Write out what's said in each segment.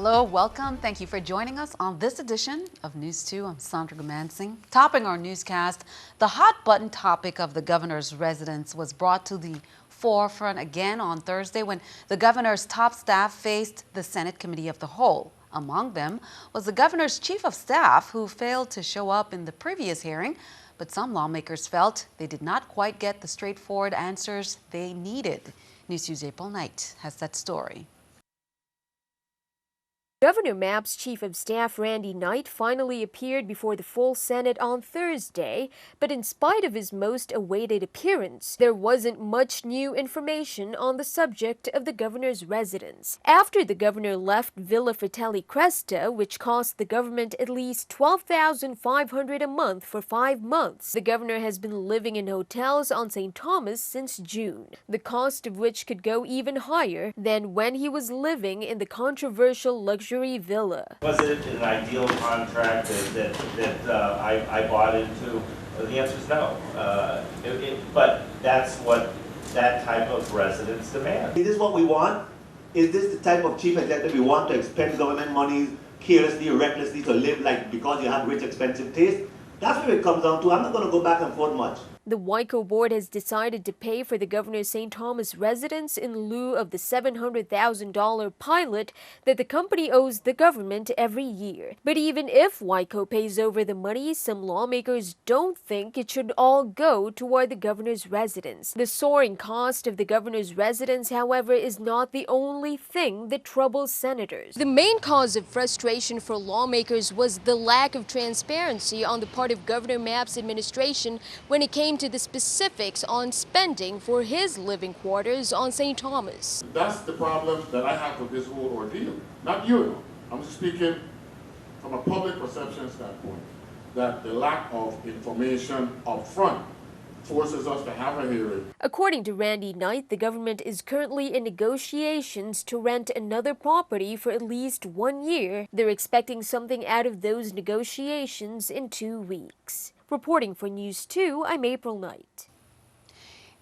Hello, welcome. Thank you for joining us on this edition of News 2. I'm Sandra Gamansing. Topping our newscast, the hot button topic of the governor's residence was brought to the forefront again on Thursday when the governor's top staff faced the Senate Committee of the Whole. Among them was the governor's chief of staff, who failed to show up in the previous hearing, but some lawmakers felt they did not quite get the straightforward answers they needed. News 2's April Knight has that story. Governor Mapp's Chief of Staff Randy Knight finally appeared before the full Senate on Thursday, but in spite of his most awaited appearance, there wasn't much new information on the subject of the governor's residence. After the governor left Villa Fratelli Cresta, which cost the government at least $12,500 a month for 5 months, the governor has been living in hotels on St. Thomas since June, the cost of which could go even higher than when he was living in the controversial luxury villa. Was it an ideal contract that I bought into? The answer is no. But that's what that type of residence demands. Is this what we want? Is this the type of chief executive we want to expend government money carelessly or recklessly to live like because you have rich, expensive taste? That's what it comes down to. I'm not going to go back and forth much. The WICO board has decided to pay for the governor's St. Thomas residence in lieu of the $700,000 pilot that the company owes the government every year. But even if WICO pays over the money, some lawmakers don't think it should all go toward the governor's residence. The soaring cost of the governor's residence, however, is not the only thing that troubles senators. The main cause of frustration for lawmakers was the lack of transparency on the part of Governor Mapp's administration when it came to the specifics on spending for his living quarters on St. Thomas. That's the problem that I have with this whole ordeal. Not you. I'm speaking from a public perception standpoint, that the lack of information up front forces us to have a hearing. According to Randy Knight, the government is currently in negotiations to rent another property for at least 1 year. They're expecting something out of those negotiations in 2 weeks. Reporting for News 2, I'm April Knight.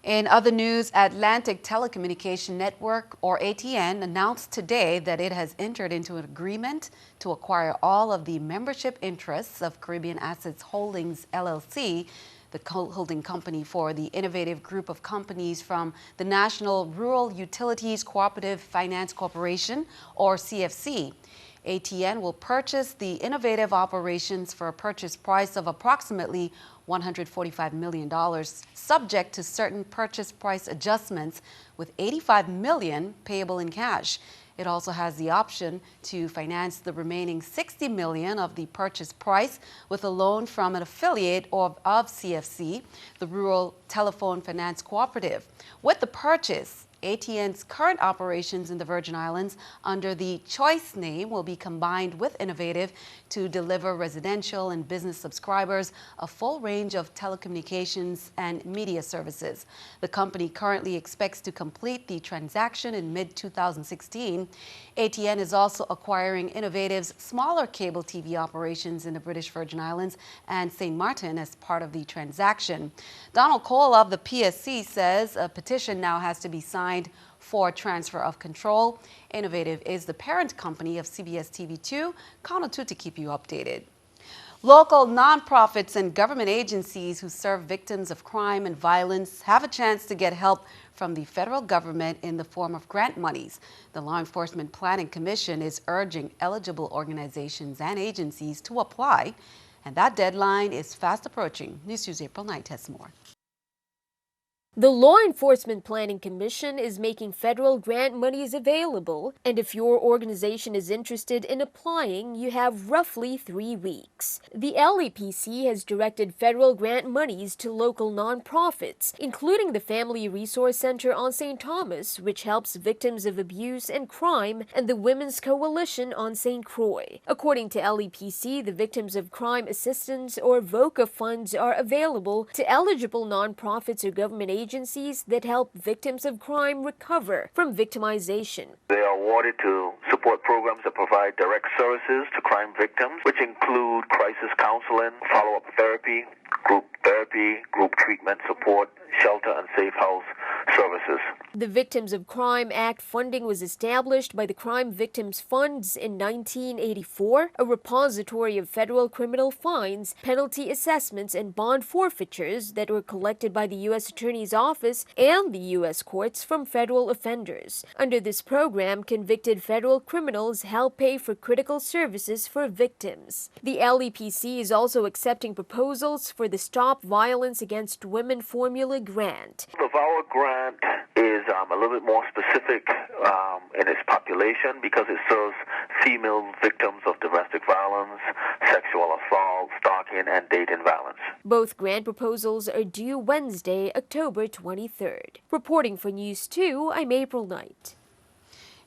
In other news, Atlantic Telecommunication Network, or ATN, announced today that it has entered into an agreement to acquire all of the membership interests of Caribbean Assets Holdings, LLC, the holding company for the innovative group of companies from the National Rural Utilities Cooperative Finance Corporation, or CFC. ATN will purchase the innovative operations for a purchase price of approximately $145 million, subject to certain purchase price adjustments, with $85 million payable in cash. It also has the option to finance the remaining $60 million of the purchase price with a loan from an affiliate of CFC, the Rural Telephone Finance Cooperative. With the purchase, ATN's current operations in the Virgin Islands under the Choice name will be combined with Innovative to deliver residential and business subscribers a full range of telecommunications and media services. The company currently expects to complete the transaction in mid-2016. ATN is also acquiring Innovative's smaller cable TV operations in the British Virgin Islands and St. Martin as part of the transaction. Donald Cole of the PSC says a petition now has to be signed for transfer of control. Innovative is the parent company of CBS TV2. Count 2 to keep you updated. Local nonprofits and government agencies who serve victims of crime and violence have a chance to get help from the federal government in the form of grant monies. The Law Enforcement Planning Commission is urging eligible organizations and agencies to apply, and that deadline is fast approaching. News 2's April Knight has more. The Law Enforcement Planning Commission is making federal grant monies available, and if your organization is interested in applying, you have roughly 3 weeks. The LEPC has directed federal grant monies to local nonprofits, including the Family Resource Center on St. Thomas, which helps victims of abuse and crime, and the Women's Coalition on St. Croix. According to LEPC, the Victims of Crime Assistance, or VOCA funds, are available to eligible nonprofits or government agencies that help victims of crime recover from victimization. They are awarded to support programs that provide direct services to crime victims, which include crisis counseling, follow-up therapy, group treatment support, shelter and safe house services. The Victims of Crime Act funding was established by the Crime Victims Funds in 1984, a repository of federal criminal fines, penalty assessments, and bond forfeitures that were collected by the U.S. Attorney's Office and the U.S. courts from federal offenders. Under this program, convicted federal criminals help pay for critical services for victims. The LEPC is also accepting proposals for the Stop Violence Against Women formula grant. The VAWA grant is a little bit more specific in its population because it serves female victims of domestic violence, sexual assault, stalking, and dating violence. Both grant proposals are due Wednesday, October 23rd. Reporting for News 2, I'm April Knight.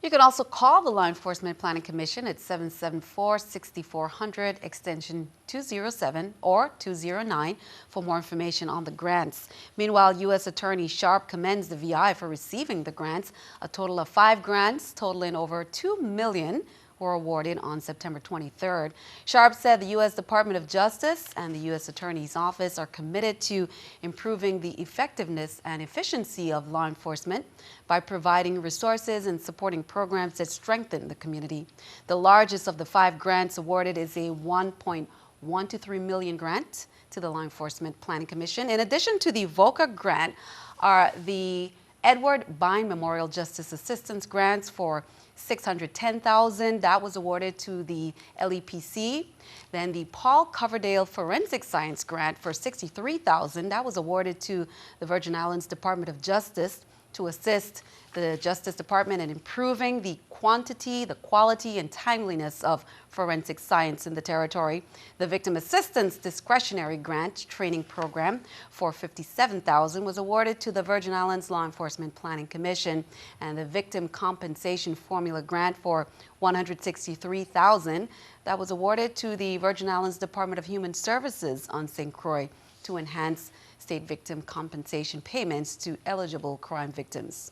You can also call the Law Enforcement Planning Commission at 774-6400, extension 207 or 209 for more information on the grants. Meanwhile, U.S. Attorney Sharp commends the VI for receiving the grants. A total of 5 grants totaling over $2 million were awarded on September 23rd. Sharp said the U.S. Department of Justice and the U.S. Attorney's Office are committed to improving the effectiveness and efficiency of law enforcement by providing resources and supporting programs that strengthen the community. The largest of the 5 grants awarded is a $1.123 million grant to the Law Enforcement Planning Commission. In addition to the VOCA grant are the Edward Bine Memorial Justice Assistance grants for $610,000. That was awarded to the LEPC. Then the Paul Coverdale Forensic Science Grant for $63,000. That was awarded to the Virgin Islands Department of Justice to assist the Justice Department in improving the quantity, the quality, and timeliness of forensic science in the territory. The Victim Assistance Discretionary Grant Training Program for $57,000 was awarded to the Virgin Islands Law Enforcement Planning Commission, and the Victim Compensation Formula Grant for $163,000 that was awarded to the Virgin Islands Department of Human Services on St. Croix to enhance state victim compensation payments to eligible crime victims.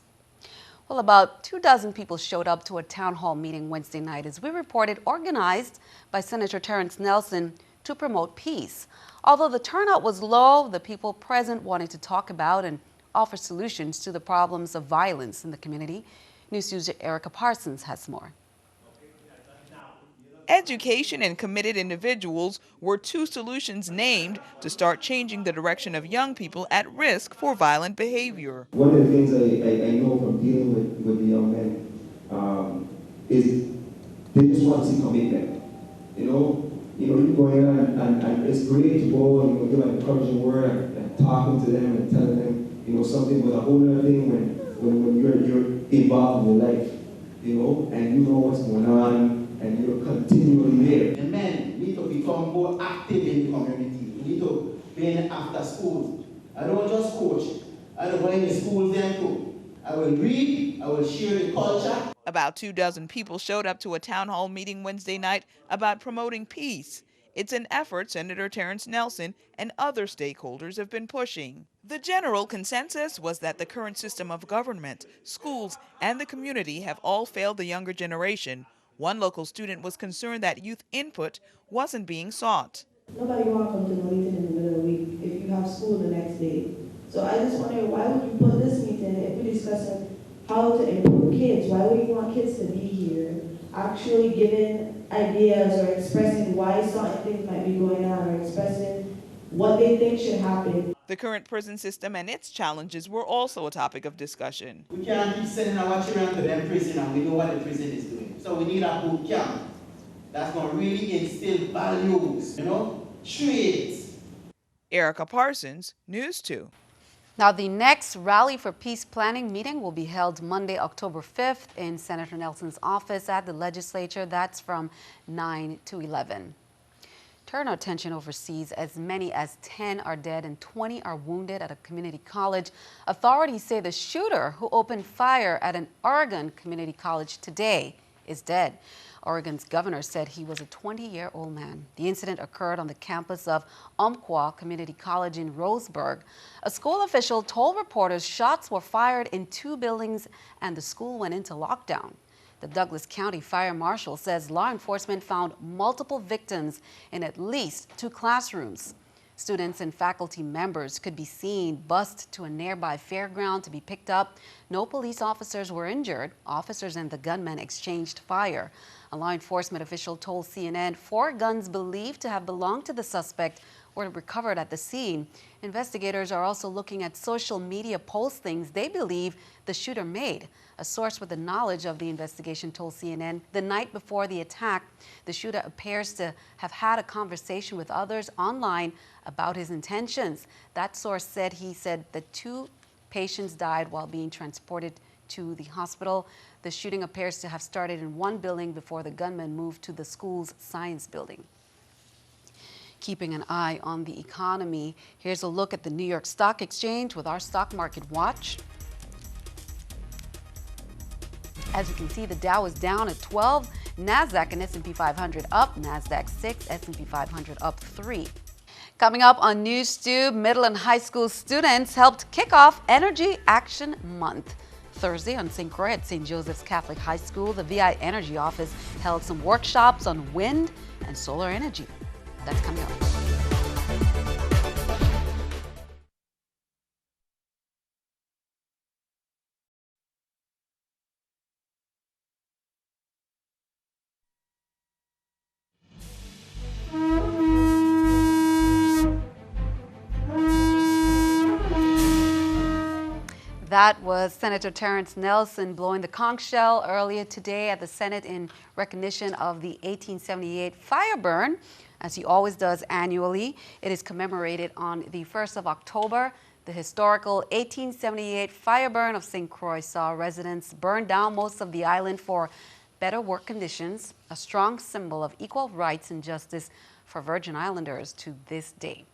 Well, about 24 people showed up to a town hall meeting Wednesday night, as we reported, organized by Senator Terrence Nelson to promote peace. Although the turnout was low, the people present wanted to talk about and offer solutions to the problems of violence in the community. News2's Erica Parsons has more. Education and committed individuals were 2 solutions named to start changing the direction of young people at risk for violent behavior. One of the things I know from dealing with the young men is they just want to see commitment. You go in and it's great to go and give an encouraging word and talking to them and telling them, something, but a whole other thing when you're involved in their life, and you know what's going on. And you're continually there. The men need to become more active in the community. We need to be in after school. I don't just coach. I don't go in the schools then too. I will read, I will share the culture. About 24 people showed up to a town hall meeting Wednesday night about promoting peace. It's an effort Senator Terrence Nelson and other stakeholders have been pushing. The general consensus was that the current system of government, schools, and the community have all failed the younger generation. One local student was concerned that youth input wasn't being sought. Nobody wants to come to the meeting in the middle of the week if you have school the next day. So I just wonder, why would you put this meeting if we're discussing how to improve kids? Why would you want kids to be here, actually giving ideas or expressing why certain things might be going on or expressing what they think should happen? The current prison system and its challenges were also a topic of discussion. We can't keep sending our children to them prison and we know what the prison is doing. So we need a boot camp that's going to really instill values, traits. Erica Parsons, News 2. Now, the next Rally for Peace Planning meeting will be held Monday, October 5th in Senator Nelson's office at the legislature. That's from 9 to 11. Turn our attention overseas. As many as 10 are dead and 20 are wounded at a community college. Authorities say the shooter who opened fire at an Oregon community college today is dead. Oregon's governor said he was a 20-year-old man. The incident occurred on the campus of Umpqua Community College in Roseburg. A school official told reporters shots were fired in 2 buildings and the school went into lockdown. The Douglas County Fire Marshal says law enforcement found multiple victims in at least 2 classrooms. Students and faculty members could be seen bussed to a nearby fairground to be picked up. No police officers were injured. Officers and the gunman exchanged fire. A law enforcement official told CNN 4 guns believed to have belonged to the suspect were recovered at the scene. Investigators are also looking at social media postings they believe the shooter made. A source with the knowledge of the investigation told CNN the night before the attack, the shooter appears to have had a conversation with others online about his intentions. That source said that 2 patients died while being transported to the hospital. The shooting appears to have started in one building before the gunman moved to the school's science building. Keeping an eye on the economy, here's a look at the New York Stock Exchange with our Stock Market Watch. As you can see, the Dow is down at 12, NASDAQ and S&P 500 up, NASDAQ 6, S&P 500 up 3. Coming up on NEWS2, middle and high school students helped kick off Energy Action Month. Thursday on St. Croix at St. Joseph's Catholic High School, the VI Energy Office held some workshops on wind and solar energy. That's coming up. That was Senator Terrence Nelson blowing the conch shell earlier today at the Senate in recognition of the 1878 fire burn, as he always does annually. It is commemorated on the 1st of October. The historical 1878 fire burn of St. Croix saw residents burn down most of the island for better work conditions, a strong symbol of equal rights and justice for Virgin Islanders to this day.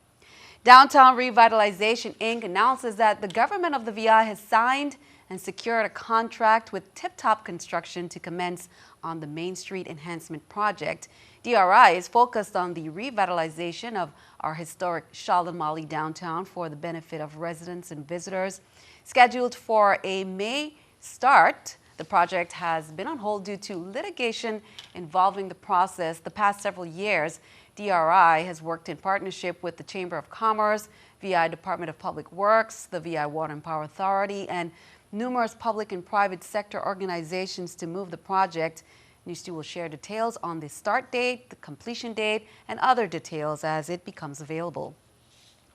Downtown Revitalization, Inc. announces that the government of the VI has signed and secured a contract with Tip Top Construction to commence on the Main Street Enhancement Project. DRI is focused on the revitalization of our historic Charlotte Mali downtown for the benefit of residents and visitors. Scheduled for a May start, the project has been on hold due to litigation involving the process the past several years. DRI has worked in partnership with the Chamber of Commerce, VI Department of Public Works, the VI Water and Power Authority, and numerous public and private sector organizations to move the project. NEWS2 will share details on the start date, the completion date, and other details as it becomes available.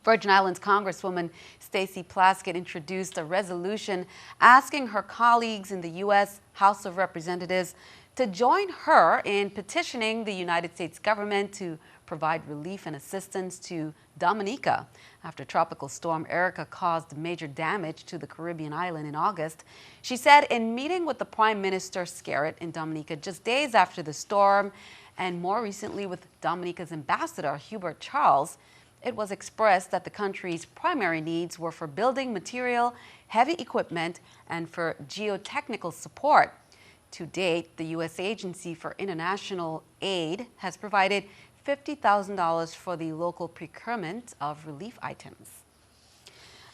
Virgin Islands Congresswoman Stacey Plaskett introduced a resolution asking her colleagues in the U.S. House of Representatives to join her in petitioning the United States government to provide relief and assistance to Dominica after Tropical Storm Erica caused major damage to the Caribbean island in August. She said in meeting with the Prime Minister Skerritt in Dominica just days after the storm, and more recently with Dominica's ambassador Hubert Charles, it was expressed that the country's primary needs were for building material, heavy equipment, and for geotechnical support. To date, the U.S. Agency for International Aid has provided $50,000 for the local procurement of relief items.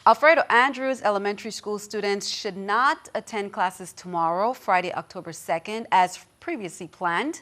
Alfredo Andrews Elementary School students should not attend classes tomorrow, Friday, October 2nd, as previously planned.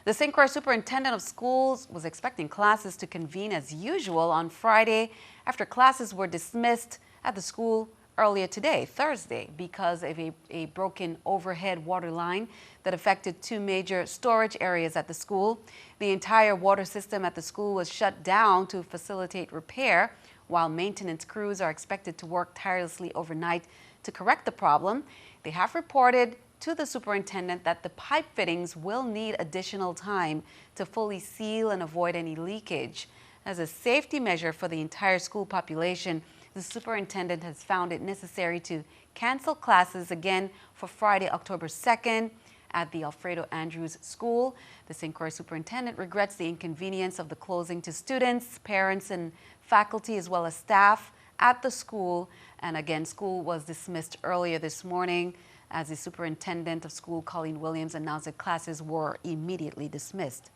The St. Croix Superintendent of Schools was expecting classes to convene as usual on Friday after classes were dismissed at the school earlier today, Thursday, because of a broken overhead water line that affected 2 major storage areas at the school. The entire water system at the school was shut down to facilitate repair, while maintenance crews are expected to work tirelessly overnight to correct the problem. They have reported to the superintendent that the pipe fittings will need additional time to fully seal and avoid any leakage. As a safety measure for the entire school population, the superintendent has found it necessary to cancel classes again for Friday, October 2nd at the Alfredo Andrews School. The St. Croix superintendent regrets the inconvenience of the closing to students, parents, and faculty, as well as staff at the school. And again, school was dismissed earlier this morning as the superintendent of school, Colleen Williams, announced that classes were immediately dismissed.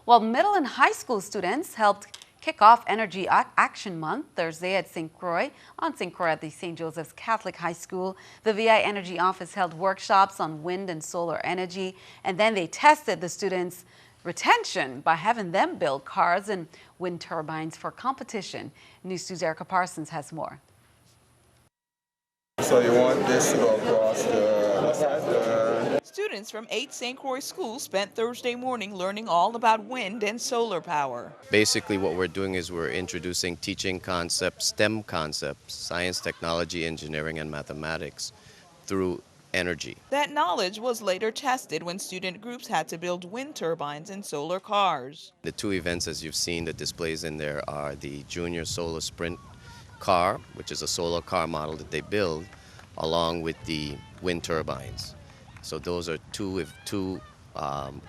While middle and high school students helped kick off Energy Action Month Thursday at St. Croix at the St. Joseph's Catholic High School. The VI Energy Office held workshops on wind and solar energy, and then they tested the students' retention by having them build cars and wind turbines for competition. NEWS2's Erica Parsons has more. So you want this to go across the side? Students from 8 St. Croix schools spent Thursday morning learning all about wind and solar power. Basically what we're doing is we're introducing teaching concepts, STEM concepts, science, technology, engineering, and mathematics through energy. That knowledge was later tested when student groups had to build wind turbines and solar cars. The two events, as you've seen, the displays in there are the Junior Solar Sprint car, which is a solar car model that they build, along with the wind turbines. So those are two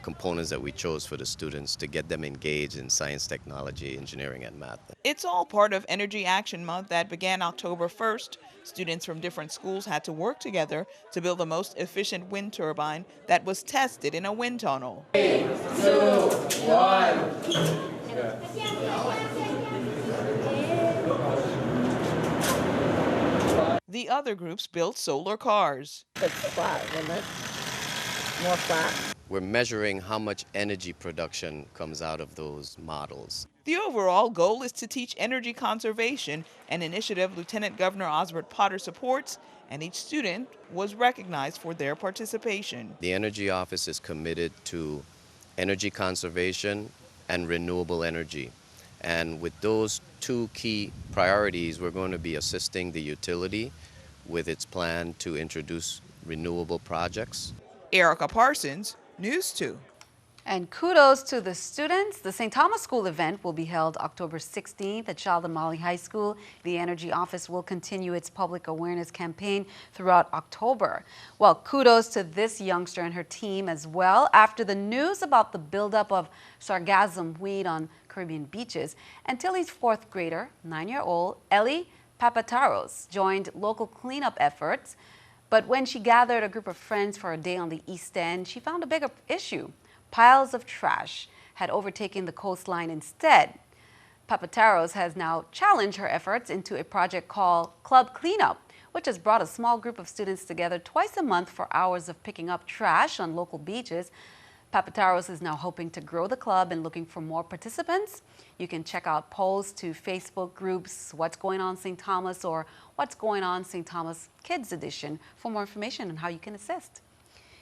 components that we chose for the students to get them engaged in science, technology, engineering, and math. It's all part of Energy Action Month that began October 1st. Students from different schools had to work together to build the most efficient wind turbine that was tested in a wind tunnel. 3, 2, 1. The other groups built solar cars. It's flat, isn't it? More flat. We're measuring how much energy production comes out of those models. The overall goal is to teach energy conservation, an initiative Lieutenant Governor Osbert Potter supports, and each student was recognized for their participation. The Energy Office is committed to energy conservation and renewable energy. And with those two key priorities, we're going to be assisting the utility with its plan to introduce renewable projects. Erica Parsons, NEWS2. And kudos to the students. The St. Thomas School event will be held October 16th at Child and Molly High School. The Energy Office will continue its public awareness campaign throughout October. Well, kudos to this youngster and her team as well. After the news about the buildup of sargassum weed on Caribbean beaches, Antilles' fourth grader, 9-year-old Ellie Papataros, joined local cleanup efforts. But when she gathered a group of friends for a day on the East End, she found a bigger issue. Piles of trash had overtaken the coastline instead. Papataros has now challenged her efforts into a project called Club Cleanup, which has brought a small group of students together twice a month for hours of picking up trash on local beaches. Papataros is now hoping to grow the club and looking for more participants. You can check out posts to Facebook groups, What's Going On St. Thomas or What's Going On St. Thomas Kids Edition for more information on how you can assist.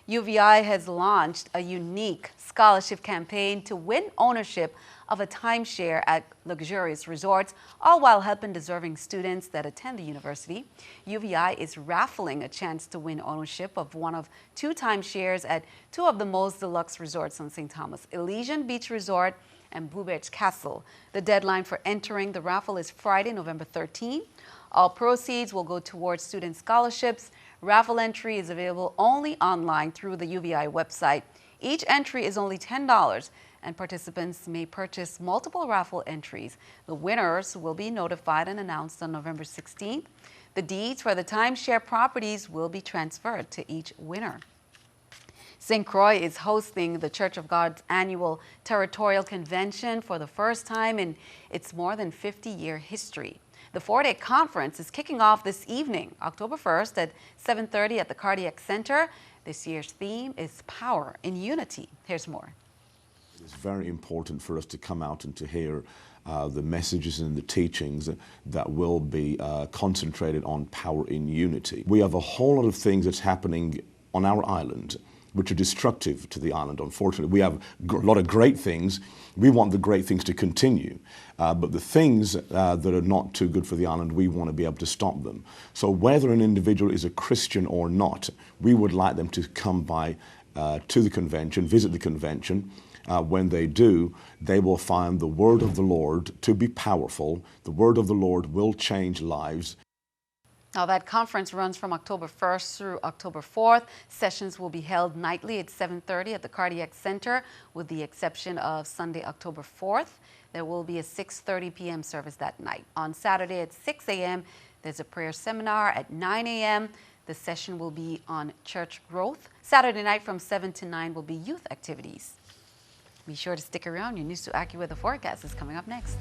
UVI has launched a unique scholarship campaign to win ownership of a timeshare at luxurious resorts, all while helping deserving students that attend the university. UVI is raffling a chance to win ownership of one of 2 timeshares at 2 of the most deluxe resorts on St. Thomas, Elysian Beach Resort and Blue Beach Castle. The deadline for entering the raffle is Friday, November 13. All proceeds will go towards student scholarships. Raffle entry is available only online through the UVI website. Each entry is only $10, and participants may purchase multiple raffle entries. The winners will be notified and announced on November 16th. The deeds for the timeshare properties will be transferred to each winner. St. Croix is hosting the Church of God's annual territorial convention for the first time in its more than 50-year history. The 4-day conference is kicking off this evening, October 1st at 7:30 at the Cardiac Center. This year's theme is Power in Unity. Here's more. It's very important for us to come out and to hear the messages and the teachings that will be concentrated on power in unity. We have a whole lot of things that's happening on our island which are destructive to the island, unfortunately. We have a lot of great things. We want the great things to continue. But the things that are not too good for the island, we want to be able to stop them. So whether an individual is a Christian or not, we would like them to come by to the convention, visit the convention. When they do, they will find the word of the Lord to be powerful. The word of the Lord will change lives. Now, that conference runs from October 1st through October 4th. Sessions will be held nightly at 7:30 at the Cardiac Center, with the exception of Sunday, October 4th. There will be a 6:30 p.m. service that night. On Saturday at 6 a.m., there's a prayer seminar at 9 a.m. The session will be on church growth. Saturday night from 7 to 9 will be youth activities. Be sure to stick around. Your News2 AccuWeather forecast is coming up next.